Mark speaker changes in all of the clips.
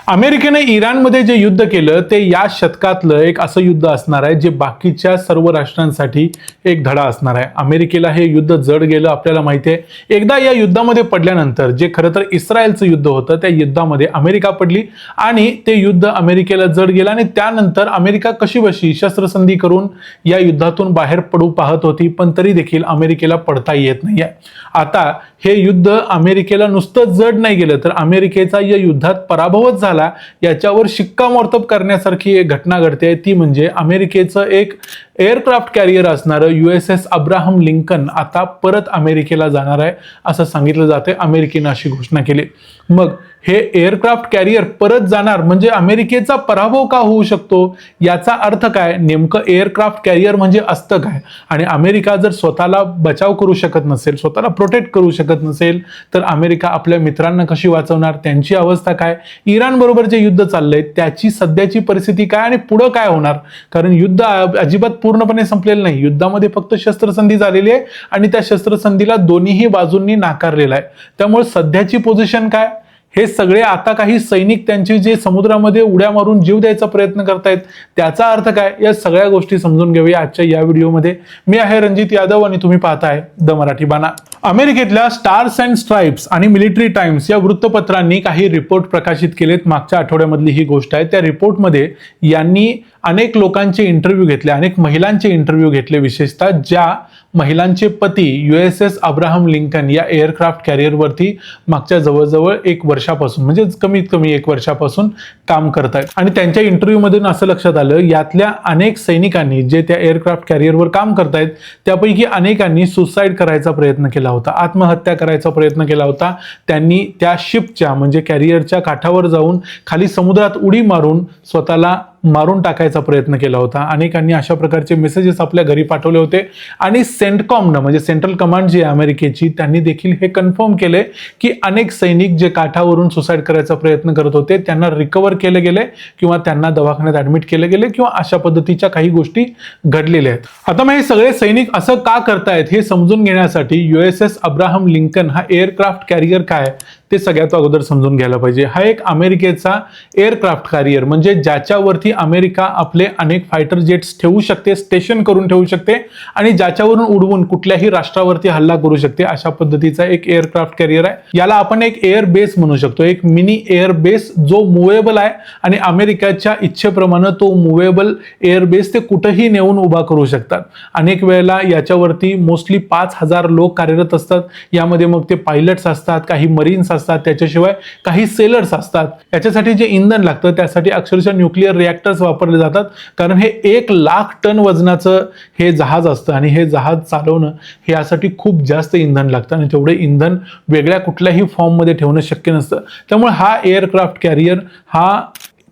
Speaker 1: अमेरिकेने इराणमध्ये जे युद्ध केलं ते या शतकातलं एक असं युद्ध असणार आहे जे बाकीच्या सर्व राष्ट्रांसाठी एक धडा असणार आहे. अमेरिकेला हे युद्ध जड गेलं आपल्याला माहिती आहे. एकदा या युद्धामध्ये पडल्यानंतर जे खरं तर इस्रायलचं युद्ध होतं त्या युद्धामध्ये अमेरिका पडली आणि ते युद्ध अमेरिकेला जड गेलं आणि त्यानंतर अमेरिका कशीबशी शस्त्रसंधी करून या युद्धातून बाहेर पडू पाहत होती, पण तरी देखील अमेरिकेला पडता येत नाहीये. आता हे युद्ध अमेरिकेला नुसतं जड नाही गेलं तर अमेरिकेचा या युद्धात पराभवच झाला याच्यावर शिक्कामोर्तब करण्यासारखी एक घटना घडते. ती म्हणजे अमेरिकेचं एक एअरक्राफ्ट कॅरियर असणारं USS अब्राहम लिंकन आता परत अमेरिकेला जाणार आहे असं सांगितलं जाते. अमेरिकेने अशी घोषणा केली. मग हे एअरक्राफ्ट कॅरियर परत जाणार म्हणजे अमेरिकेचा पराभव का होऊ शकतो याचा अर्थ काय? नेमकं एअरक्राफ्ट कॅरियर म्हणजे असतं काय? आणि अमेरिका जर स्वतःला बचाव करू शकत नसेल, स्वतःला प्रोटेक्ट करू शकत नसेल तर अमेरिका आपल्या मित्रांना कशी वाचवणार? त्यांची अवस्था काय? इराण बरोबर जे युद्ध चाललंय त्याची सध्याची परिस्थिती काय आणि पुढे काय होणार? कारण युद्ध अजिबात पूर्णपणे संपलेलं नाही. युद्धामध्ये फक्त शस्त्रसंधी झालेली आहे आणि त्या शस्त्रसंधीला दोन्हीही बाजूंनी नाकारलेला आहे. त्यामुळे सध्याची पोझिशन काय? हे सगळे आता काही सैनिक त्यांचे जे समुद्रामध्ये उड्या मारून जीव द्यायचा प्रयत्न करतायत त्याचा अर्थ काय? या सगळ्या गोष्टी समजून घेऊया आजच्या या व्हिडिओमध्ये. मी आहे रणजित यादव आणि तुम्ही पाहताय द मराठी बाणा. अमेरिकेतल्या स्टार्स अँड स्ट्राइप्स आणि मिलिटरी टाइम्स या वृत्तपत्रांनी काही रिपोर्ट प्रकाशित केलेत. मागच्या आठवड्यामधली ही गोष्ट आहे. त्या रिपोर्टमध्ये यांनी अनेक लोकांचे इंटरव्ह्यू घेतले, अनेक महिलांचे इंटरव्ह्यू घेतले, विशेषतः ज्या महिलांचे पती USS अब्राहम लिंकन या एअरक्राफ्ट कॅरियरवरती मागच्या जवळजवळ 1 वर्षापासून म्हणजे कमीत कमी 1 वर्षापासून काम करतायत. आणि त्यांच्या इंटरव्ह्यू मधून असं लक्षात आलं यातल्या अनेक सैनिकांनी जे त्या एअरक्राफ्ट कॅरियरवर काम करतायत त्यापैकी अनेकांनी सुसाईड करायचा प्रयत्न केला होता, आत्महत्या करायचा प्रयत्न केला होता. त्यांनी त्या शिपच्या म्हणजे कॅरियरच्या काठावर जाऊन खाली समुद्रात उडी मारून स्वतःला मारून टाकायचा प्रयत्न केला होता. अनेकांनी अशा प्रकारचे मेसेजेस आपल्या घरी पाठवले होते आणि सेंटकॉमनं म्हणजे सेंट्रल कमांड जी आहे अमेरिकेची त्यांनी देखील हे कन्फर्म केले की अनेक सैनिक जे काठावरून सुसाईड करायचा प्रयत्न करत होते त्यांना रिकव्हर केले गेले किंवा त्यांना दवाखान्यात ऍडमिट केले गेले किंवा अशा पद्धतीच्या काही गोष्टी घडलेल्या आहेत. आता मग हे सगळे सैनिक असं का करतायत हे समजून घेण्यासाठी USS अब्राहम लिंकन हा एअरक्राफ्ट कॅरियर काय ते सगळ्यात अगोदर समजून घ्यायला पाहिजे. हा एक अमेरिकेचा एअरक्राफ्ट कॅरियर म्हणजे ज्याच्यावरती अमेरिका आपले अनेक फायटर जेट्स ठेवू शकते, स्टेशन करून ठेवू शकते आणि ज्याच्यावरून उडवून कुठल्याही राष्ट्रावरती हल्ला करू शकते अशा पद्धतीचा एक एअरक्राफ्ट कॅरियर आहे. याला आपण एक एअर बेस म्हणू शकतो, एक मिनी एअर बेस जो मुव्हेबल आहे आणि अमेरिकेच्या इच्छेप्रमाणे तो मुव्हेबल एअर बेस ते कुठेही नेऊन उभा करू शकतात. अनेक वेळेला याच्यावरती मोस्टली 5000 लोक कार्यरत असतात. यामध्ये मग ते पायलट्स असतात, काही मरीन्स असतात, त्याच्याशिवाय काही सेलर्स असतात. याच्यासाठी जे इंधन लागतं त्यासाठी अक्षरशः न्यूक्लिअर रिॲक्टर्स वापरले जातात कारण हे 1,00,000 टन वजनाचं हे जहाज असतं आणि हे जहाज चालवणं हे यासाठी खूप जास्त इंधन लागतं आणि तेवढे इंधन वेगळ्या कुठल्याही फॉर्ममध्ये ठेवणं शक्य नसतं. त्यामुळे हा एअरक्राफ्ट कॅरियर हा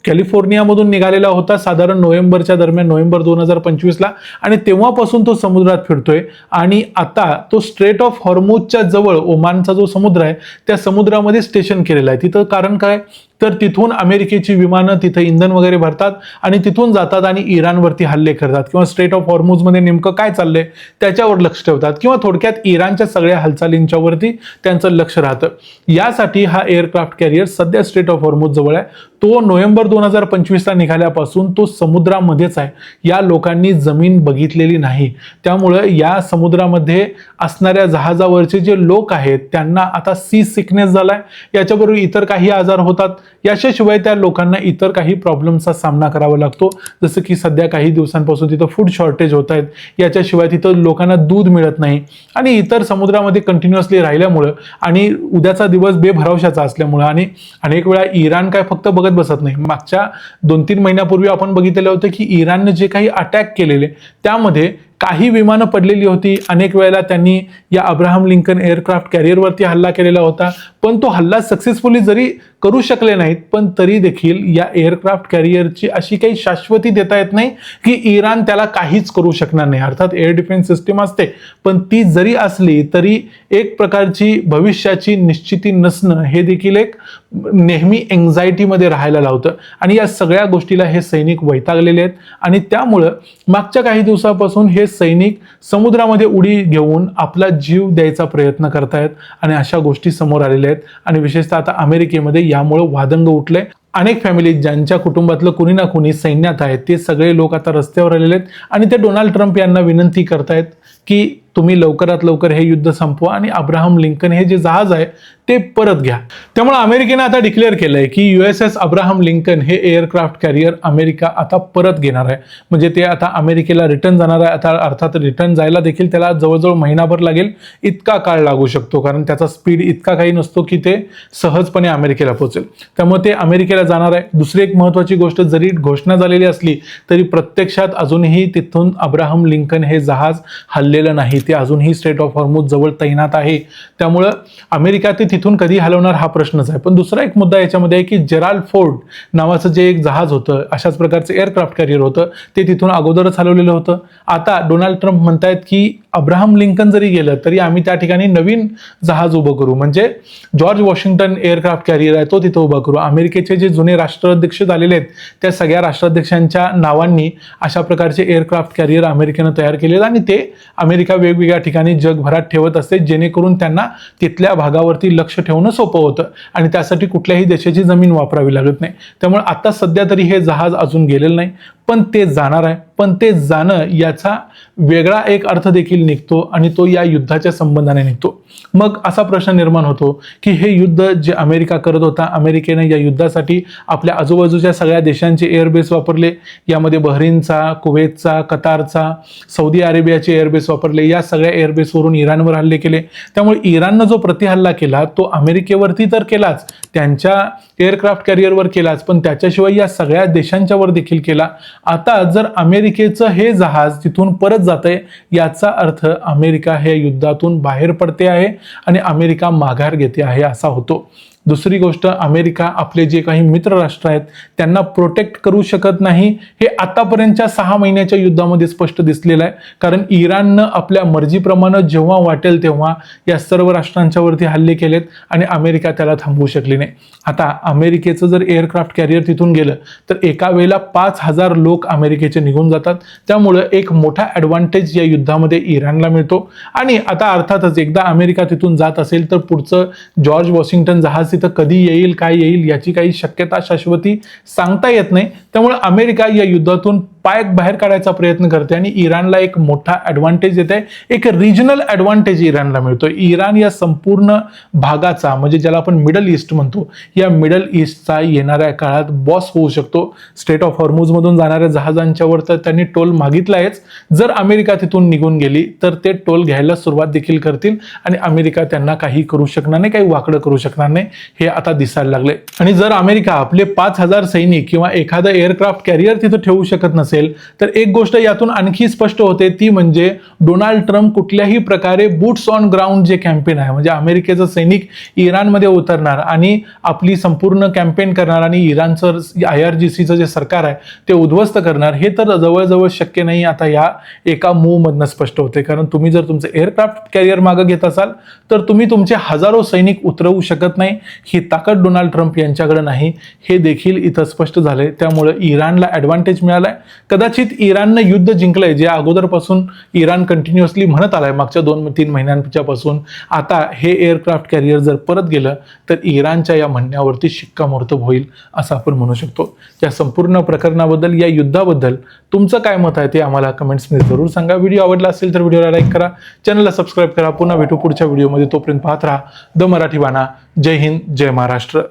Speaker 1: कॅलिफोर्नियामधून निघालेला होता साधारण नोव्हेंबरच्या दरम्यान, नोव्हेंबर 2025ला आणि तेव्हापासून तो समुद्रात फिरतोय आणि आता तो स्ट्रेट ऑफ हॉर्मुझच्या जवळ ओमानचा जो समुद्र आहे त्या समुद्रामध्ये स्टेशन केलेला आहे. तिथं कारण काय तर तिथून अमेरिकेची विमानं तिथे इंधन वगैरे भरतात आणि तिथून जातात आणि इराणवरती हल्ले करतात किंवा स्ट्रेट ऑफ हॉर्मुझमध्ये नेमकं काय चाललंय त्याच्यावर लक्ष ठेवतात किंवा थोडक्यात इराणच्या सगळ्या हालचालींच्या वरती त्यांचं लक्ष राहतं. यासाठी हा एअरक्राफ्ट कॅरियर सध्या स्ट्रेट ऑफ हॉर्मुझ जवळ आहे. तो नोव्हेंबर 2025ला निघाल्यापासून तो समुद्रामध्येच आहे. या लोकांनी जमीन बघितलेली नाही. त्यामुळं या समुद्रामध्ये असणाऱ्या जहाजावरचे जे लोक आहेत त्यांना आता सी सिकनेस झालाय. याच्याबरोबर इतर काही आजार होतात. याशिवाय त्या लोकांना इतर काही प्रॉब्लेमचा सामना करावा लागतो, जसं की सध्या काही दिवसांपासून तिथं फूड शॉर्टेज होत आहेत. याच्याशिवाय तिथं लोकांना दूध मिळत नाही आणि इतर समुद्रामध्ये कंटिन्युअसली राहिल्यामुळं आणि उद्याचा दिवस बेभरवशाचा असल्यामुळं आणि अनेक वेळा इराण काय फक्त बघत बसत नाही. मागच्या 2-3 महिन्यापूर्वी आपण बघितलेलं होतं की इराणने जे काही अटॅक केलेले त्यामध्ये काही विमानं पडलेली होती. अनेक वेळेला त्यांनी या अब्राहम लिंकन एअरक्राफ्ट कॅरियरवरती हल्ला केलेला होता, पण तो हल्ला सक्सेसफुली जरी करू शकले नाहीत पण तरी देखील या एअरक्राफ्ट कॅरियरची अशी काही शाश्वती देता येत नाही की इराण त्याला काहीच करू शकणार नाही. अर्थात एअर डिफेन्स सिस्टीम असते पण ती जरी असली तरी एक प्रकारची भविष्याची निश्चिती नसणं हे देखील एक नेहमी एन्झायटीमध्ये राहायला लावतं आणि या सगळ्या गोष्टीला हे सैनिक वैतागलेले आहेत आणि त्यामुळं मागच्या काही दिवसापासून हे सैनिक समुद्रामध्ये उडी घेऊन आपला जीव द्यायचा प्रयत्न करतायत आणि अशा गोष्टी समोर आलेल्या आहेत आणि विशेषतः आता अमेरिकेमध्ये यामुळे वादंग उठले. अनेक फॅमिली ज्यांच्या कुटुंबातलं कुणी ना कुणी सैन्यात आहे ते सगळे लोक आता रस्त्यावर आलेले आहेत आणि ते डोनाल्ड ट्रम्प यांना विनंती करतायत की तुम्ही लवकरात लवकर हे युद्ध संपवा आणि अब्राहम लिंकन हे जे जहाज आहे ते परत घ्या. त्यामुळे अमेरिकेने आता डिक्लेअर केलंय की USS अब्राहम लिंकन हे एअरक्राफ्ट कॅरियर अमेरिका आता परत घेणार आहे. म्हणजे ते आता अमेरिकेला रिटर्न जाणार आहे. आता अर्थात रिटर्न जायला देखील त्याला जवळजवळ महिनाभर लागेल, इतका काळ लागू शकतो, कारण त्याचा स्पीड इतका काही नसतो की ते सहजपणे अमेरिकेला पोहोचेल. त्यामुळे ते अमेरिकेला जाणार आहे. दुसरी एक महत्त्वाची गोष्ट, जरी घोषणा झालेली असली तरी प्रत्यक्षात अजूनही तिथून अब्राहम लिंकन हे जहाज हललेलं नाही, ते अजूनही स्ट्रेट ऑफ हॉर्मुझ जवळ तैनात आहे. त्यामुळं अमेरिका ते तिथून कधी हलवणार हा प्रश्नच आहे. पण दुसरा एक मुद्दा याच्यामध्ये आहे की जेराल्ड फोर्ड नावाचं जे एक जहाज होतं, अशाच प्रकारचं एअरक्राफ्ट कॅरियर होतं, ते तिथून अगोदरच हलवलेलं होतं. आता डोनाल्ड ट्रम्प म्हणतायत की अब्राहम लिंकन जरी गेलं तरी आम्ही त्या ठिकाणी नवीन जहाज उभं करू, म्हणजे जॉर्ज वॉशिंग्टन एअरक्राफ्ट कॅरियर आहे तो तिथं उभा करू. अमेरिकेचे जे जुने राष्ट्राध्यक्ष झालेले आहेत त्या सगळ्या राष्ट्राध्यक्षांच्या नावांनी अशा प्रकारचे एअरक्राफ्ट कॅरियर अमेरिकेनं तयार केले आणि ते अमेरिका वेगवेगळ्या ठिकाणी जगभरात ठेवत असते, जेणेकरून त्यांना तिथल्या भागावरती लक्ष ठेवणं सोपं होतं आणि त्यासाठी कुठल्याही देशाची जमीन वापरावी लागत नाही. त्यामुळे आता सध्या तरी हे जहाज अजून गेलेलं नाही, पण ते जाणार आहे. पण ते जाणं याचा वेगळा एक अर्थ देखील निघतो आणि तो या युद्धाच्या संबंधाने निघतो. मग असा प्रश्न निर्माण होतो की हे युद्ध जे अमेरिका करत होता, अमेरिकेने या युद्धासाठी आपल्या आजूबाजूच्या सगळ्या देशांचे एअरबेस वापरले. यामध्ये बहरीनचा, कुवेतचा, कतारचा, सौदी अरेबियाचे एअरबेस वापरले. या सगळ्या एअरबेसवरून इराणवर हल्ले केले. त्यामुळे इराणनं जो प्रतिहल्ला केला तो अमेरिकेवरती तर केलाच, त्यांच्या एअरक्राफ्ट कॅरियरवर केलाच, पण त्याच्याशिवाय या सगळ्या देशांच्यावर देखील केला. आता जर अमेरिकेचं हे जहाज तिथून परत जातंय याचा अर्थ अमेरिका हे युद्धातून बाहेर पडते आहे आणि अमेरिका माघार घेते आहे असा होतो. दुसरी गोष्ट, अमेरिका आपले जे काही मित्र राष्ट्र आहेत त्यांना प्रोटेक्ट करू शकत नाही, हे आतापर्यंतच्या 6 महिन्याच्या युद्धामध्ये स्पष्ट दिसलेलं आहे. कारण इराणनं आपल्या मर्जीप्रमाणे जेव्हा वाटेल तेव्हा या सर्व राष्ट्रांच्या वरती हल्ले केलेत आणि अमेरिका त्याला थांबवू शकली नाही. आता अमेरिकेचं जर एअरक्राफ्ट कॅरियर तिथून गेलं तर एका वेळेला 5000 लोक अमेरिकेचे निघून जातात. त्यामुळं एक मोठा ॲडव्हान्टेज या युद्धामध्ये इराणला मिळतो. आणि आता अर्थातच एकदा अमेरिका तिथून जात असेल तर पुढचं जॉर्ज वॉशिंग्टन जहाज तिथं कधी येईल, काय येईल याची काही शक्यता शाश्वती सांगता येत नाही. त्यामुळे अमेरिका या युद्धातून पाय बाहेर काढायचा प्रयत्न करते आणि इराणला एक मोठा ॲडव्हान्टेज येत आहे. एक रिजनल ॲडव्हान्टेज इराणला मिळतो. इराण या संपूर्ण भागाचा, म्हणजे ज्याला आपण मिडल ईस्ट म्हणतो, या मिडल ईस्टचा येणाऱ्या काळात बॉस होऊ शकतो. स्ट्रेट ऑफ हॉर्मुझमधून जाणाऱ्या जहाजांच्यावर तर त्यांनी टोल मागितलायच. जर अमेरिका तिथून निघून गेली तर ते टोल घ्यायला सुरुवात देखील करतील आणि अमेरिका त्यांना काही करू शकणार नाही, काही वाकडं करू शकणार नाही, हे आता दिसायला लागले. आणि जर अमेरिका आपले 5000 सैनिक किंवा एखादं एअरक्राफ्ट कॅरियर तिथं ठेवू शकत नसेल तर एक गोष्ट यातून आणखी स्पष्ट होते, ती म्हणजे डोनाल्ड ट्रम्प कुठल्याही प्रकारे बूट्स ऑन ग्राउंड जे कॅम्पेन आहे, म्हणजे अमेरिकेचं सैनिक इराणमध्ये उतरणार आणि आपली संपूर्ण कॅम्पेन करणार आणि इराणचं IRGCचं जे सरकार आहे ते उद्ध्वस्त करणार, हे तर जवळजवळ शक्य नाही आता या एका मूवमधनं स्पष्ट होते. कारण तुम्ही जर तुमचं एअरक्राफ्ट कॅरियर मागं घेत असाल तर तुम्ही तुमचे हजारो सैनिक उतरवू शकत नाही. ही ताकद डोनाल्ड ट्रम्प यांच्याकडे नाही, हे देखील इथं स्पष्ट झालंय. त्यामुळे इराणला ॲडव्हान्टेज मिळालाय. कदाचित इराणनं युद्ध जिंकलंय, जे अगोदरपासून इराण कंटिन्युअसली म्हणत आलाय मागच्या 2-3 महिन्यांच्या पासून. आता हे एअरक्राफ्ट कॅरियर जर परत गेलं तर इराणच्या या म्हणण्यावरती शिक्कामोर्तब होईल असं आपण म्हणू शकतो. या संपूर्ण प्रकरणाबद्दल, या युद्धाबद्दल तुमचं काय मत आहे ते आम्हाला कमेंट्समध्ये जरूर सांगा. व्हिडिओ आवडला असेल तर व्हिडिओला लाईक करा, चॅनलला सबस्क्राईब करा. पुन्हा भेटू पुढच्या व्हिडिओमध्ये. तोपर्यंत पाहत राहा द मराठी बाणा. जय हिंद, जय महाराष्ट्र.